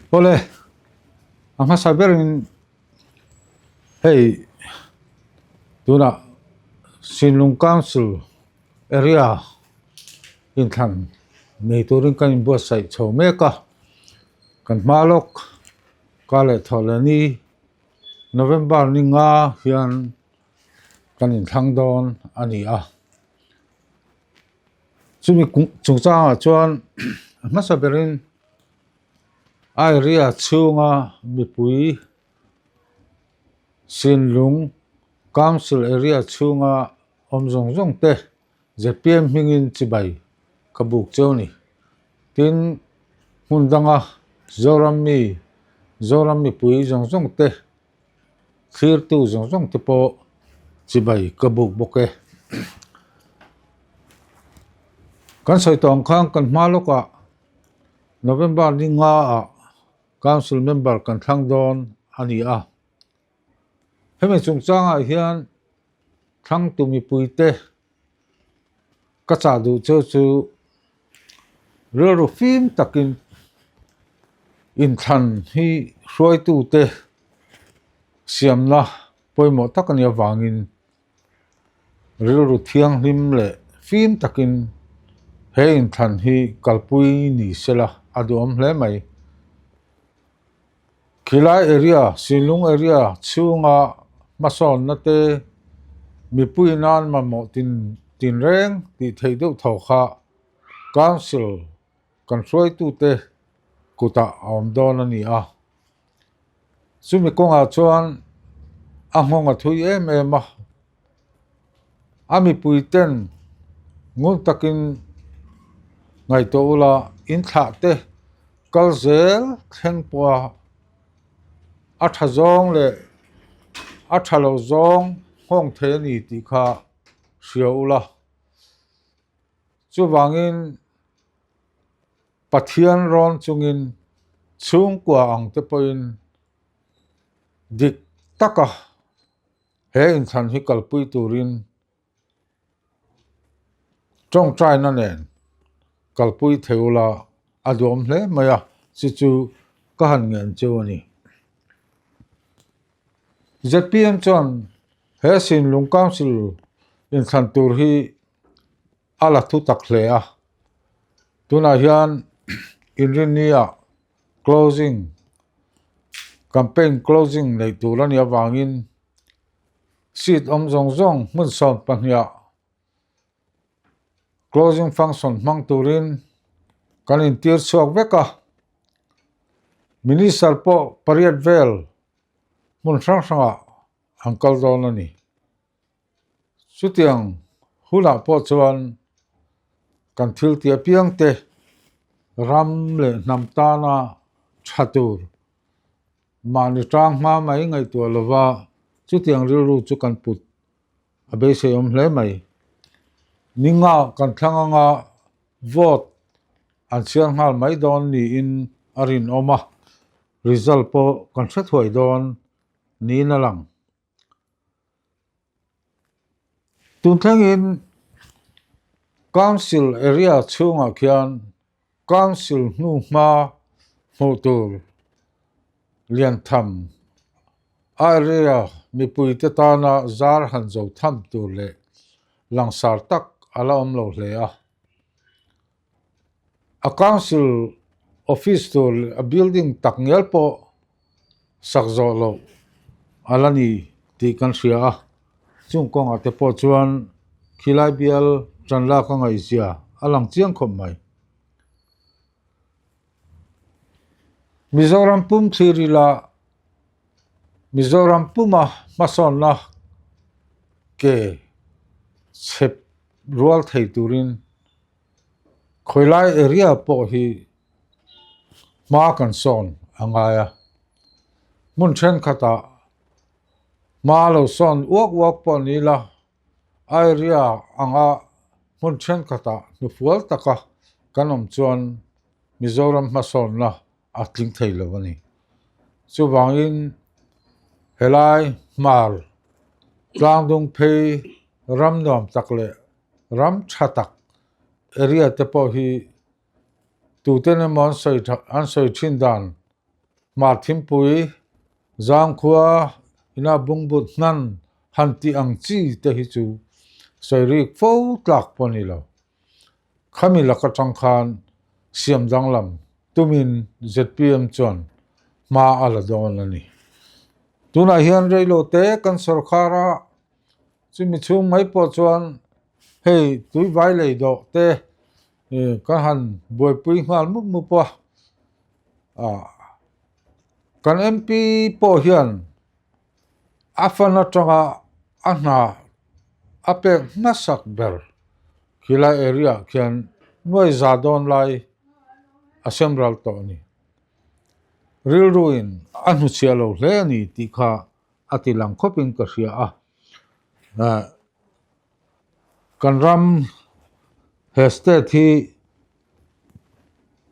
Ole, ang sabihin, hey, tuna, Sinlung Council area in Than, may turing kan buat sa Chomeka, kan Malok, kale tholani, November ni nga hiyan kan in Thangdon ani a. Sumi chungcha chuan masaberin area chunga mipui Sinlung Council area chunga omzong te ZPM hingin chibai kabuk choni tin mundanga zoram mi pui zong te thir tu zong te po chibai kabuk boke kan soi tong khang kan maloka November ni nga a council member kan Thangdon ani a hemi chungchanga hian thang tu mi pui te ka cha du chu ro film takin in than hi hroi tu te siamna poimo takani awangin ro thiang hlim le film takin he in than hi kalpui ni sela adom hle mai Khilai area Sinlung area chunga mason na te mipui nan ma mo tin reng ti thei deuh tho kha council kan hroi tu te kuta om don ani a sumi konga chuan a ngonga thui em a ami pui ten ngun takin ngai to ula in tha te kalzel thengpua a tha zong le a tha lo zong hong the ni ti kha hria ula chu wangin pathian ron chungin chung kwa ang te poin dik taka he in than hi kalpui turin trong trai na nen kalpui theula adom hle maya chu ka han ngen chu ani ZPM chon he Sinlung Council in than tur hi ala thu tak hle a tuna hian inrinia closing campaign closing nei turan ya wangin seat zong mun son pahnia closing function mang turin kanin tir chuak veka minister po pariat vel mun sanga angkal don ani chutiang hula po chuan kan thil tia piang te ram le namtana thatur mani tang ma mai ngai tu lova chutiang ru chu kan put abe se om hle mai ninga kan thanganga vote an siang hal mai don ni in arin oma result po kan thret hoi don ni na lang tun thangin council area chunga khian council nu ma motor lian tham area mi pui te ta na zar han zo tham tu le langsar tak ala om lo hle a council office to a building tak ngel po sakzo lo alani ti kan ria chung kong ate po chuan khilai bial chanla ka ngai sia alang chiang khom mai Mizoram pum thirila Mizoram puma mason na ke chep rual thei turin khoilai area po hi ma kan son angaya mun chen khata ma lo son wak po ni la area anga mun chen khata nu fual taka kanom chuan Mizoram mason na atling thei lo ani chu wangin helai mal tlangdung phei ram nom takle ram chatak area te po hi tu te ne mon soi an soi chin dan mà thím pui giang khua ina bung bút nan han ti ang chi te hi chu sai ri fo tlak poni lo khami la ka chang khan siam dang lam tumin zpm chon ma ala don ani tuna hian reilo te kan sarkara chumi chung mai po chuan hei tui vai lei do te ka han boi pui ngal mu po kan mp po hian afana changa ana ape nasak ber khila area khian noi zadon lai assembral to ni ril ruin anu chialo hle ni ti kha atilang khopin ka ria kan ram he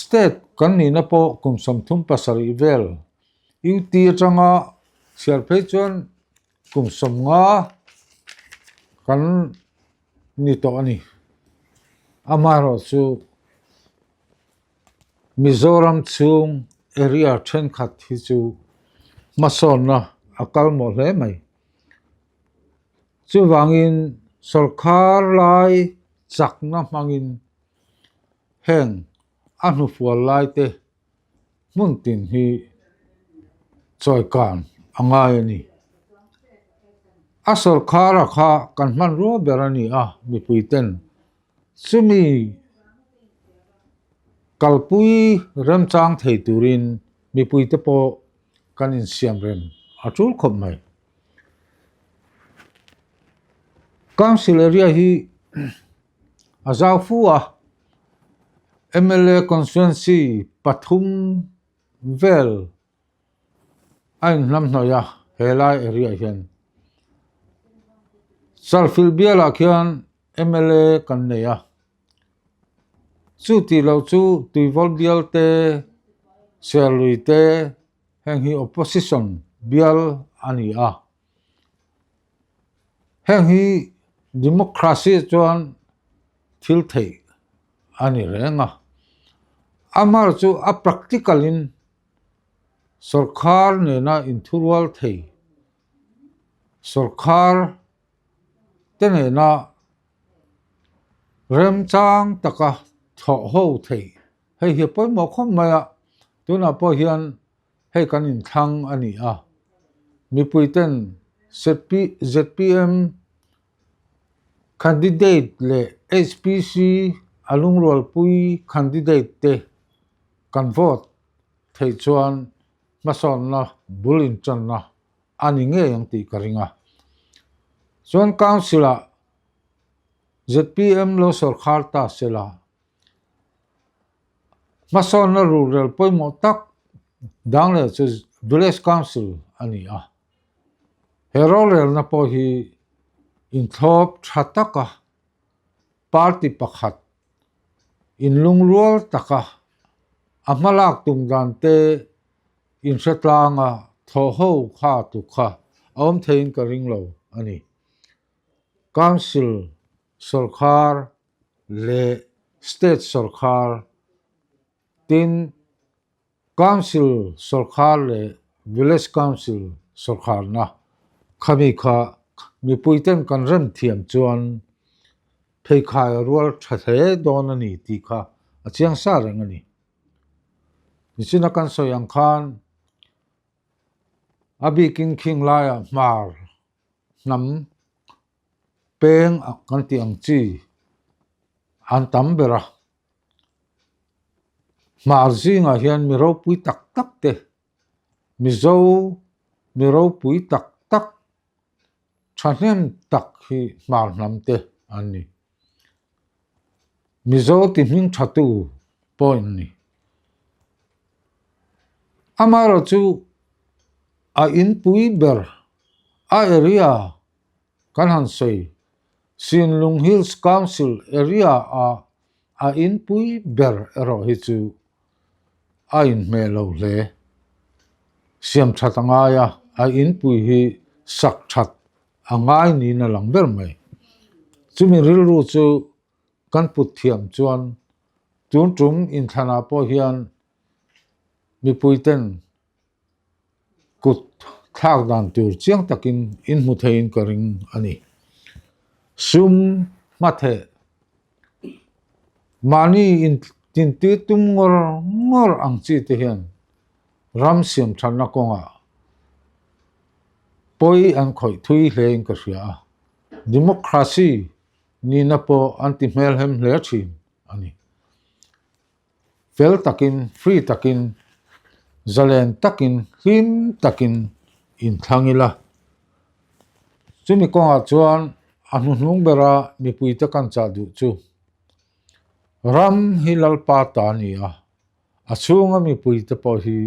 state kan ni na po kum som thum pasari vel UT changa siar phei chuan kum som nga kan ni to ani amaro chu Mizoram chung area then khat hi chu mason na akal mo hle mai chu wangin sarkar lai chak na mangin heng anu fual lai te mun tin hi choi kan angai ni a sarkar kha kan man ro berani mi puiten sumi kalpui rem chang thei turin mi puite po kan in siam rem atul khop mai council area hi azau fu MLA constituency pathum vel ain lam noya helai area hian salfil biala khian MLA kan neya chu ti lo chu tuivol bial te selui te heng hi opposition bial ani heng hi democracy chuan thil thei ani renga amar chu a practical in sarkar ne na inthurwal thei sarkar te ne na rem chang taka tho ho thei hei hi poi mo khom maya tuna po hian hei kan in thang ani mi puiten ZPM candidate le HPC alung rol pui candidate te kan vote thei chuan mason na bulin chan na ani nge yang ti karinga chuan council ZPM lo sarkar ta sela mason na rural poi mo tak dang le chu village council ani herol na po hi in thop thataka party pakhat in lungrual taka amalak tungdan te in setlanga thoho kha tu kha om thein ka ringlo ani council sarkar le state sarkar tin council sarkar le village council sarkar na khami kha mi puiten kan rem thiam chuan phei khai rual thathe don ani ti kha achiang sa reng ani nichina kan soyang khan abi king lai mar nam peng kan ti ang chi an tam bera mar zinga hian mi ro pui tak tak te mi ro pui tak tak chanem tak hi mar nam te ani mizo ti hing thatu point ni amaro chu a in pui ber a area kan han sei Sinlung Hills Council area a in pui ber ero hi chu a in melo le siam thatanga ya a in pui hi sak that angai ni na lang ber mai chumi ril ru chu kan put thiam chuan tun in thana po hian mi puiten kut thak dan tur chiang takin in mu thein ka ring ani sum mathe mani in tin ti tum ngor ang chi te hian ram siam thanna konga poi an khoi thui hleng ka ria democracy ni na po anti melhem hle chin ani fel takin free takin zalen takin him takin in thangila chumi konga chuan anu hnung bera mi pui ta kan cha du chu ram hilal pa ta ni a chunga mi pui ta po hi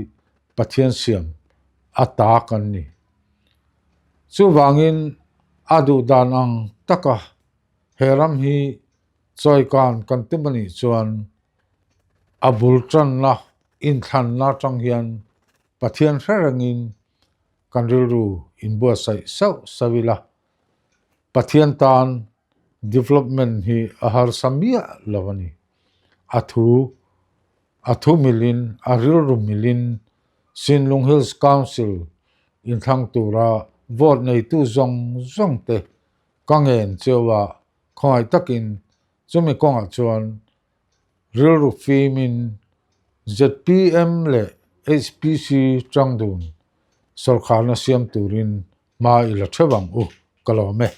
pathian siam ata kan ni chu wangin adu danang taka heram hi choi kan timani chuan abul tran na in than na tang hian pathian herangin kan ru in bua sai savila pathian tan development hi ahar samia lavani athu milin arilru milin Sinlung Hills Council in thang tura vote nei tu zong te kangen chewa khoi takin chumi konga chuan rilru fimin ZPM le HPC changdun sarkar na siam turin ma ila thewang kalome